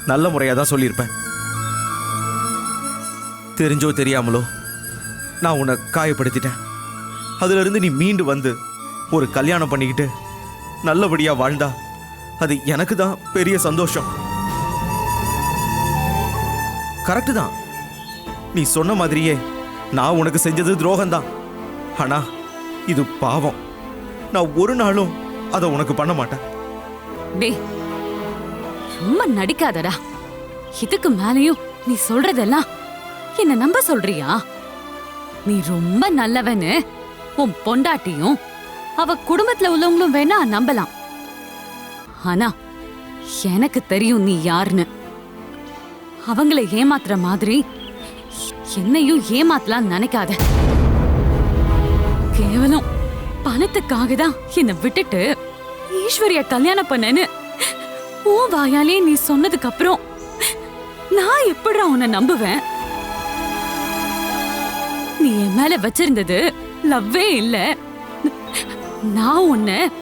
நல்ல முறையாக தான் சொல்லியிருப்பேன். தெரிஞ்சோ தெரியாமலோ நான் உன்னை காயப்படுத்திட்டேன். அதிலிருந்து நீ மீண்டு வந்து ஒரு கல்யாணம் பண்ணிக்கிட்டு நல்லபடியாக வாழ்ந்தா அது எனக்கு தான் பெரிய சந்தோஷம். கரெக்டு தான், நீ சொன்ன மாதிரியே நான் உனக்கு செஞ்சது துரோகம்தான். ஆனா இது பாவம். நான் ஒரு நாளும் அதை உனக்கு பண்ண மாட்டேன். டேய், ரொம்ப நடிக்காதடா. இதுக்கு மேலையும் நீ சொல்றதெல்லாம் என்ன நம்ப சொல்றியா? நீ ரொம்ப நல்லவன்னு உன் பொண்டாட்டியும் அவ குடும்பத்துல உள்ளவங்களும் வேணா நம்பலாம். ஆனா எனக்கு தெரியும் நீ யாருன்னு. அவங்களை ஏமாத்துற மாதிரி என்னையும் ஏமாத்தலாம் நினைக்காத. கேவலம் பணத்துக்காக தான் என்னை விட்டுட்டு ஈஸ்வரிய கல்யாணம் பண்ணேன்னு உன் வாயாலே நீ சொன்னதுக்கு அப்புறம் நான் எப்படிடா உன்னை நம்புவேன்? நீ என் மேல வச்சிருந்தது லவ்வே இல்ல. நான் உன்னை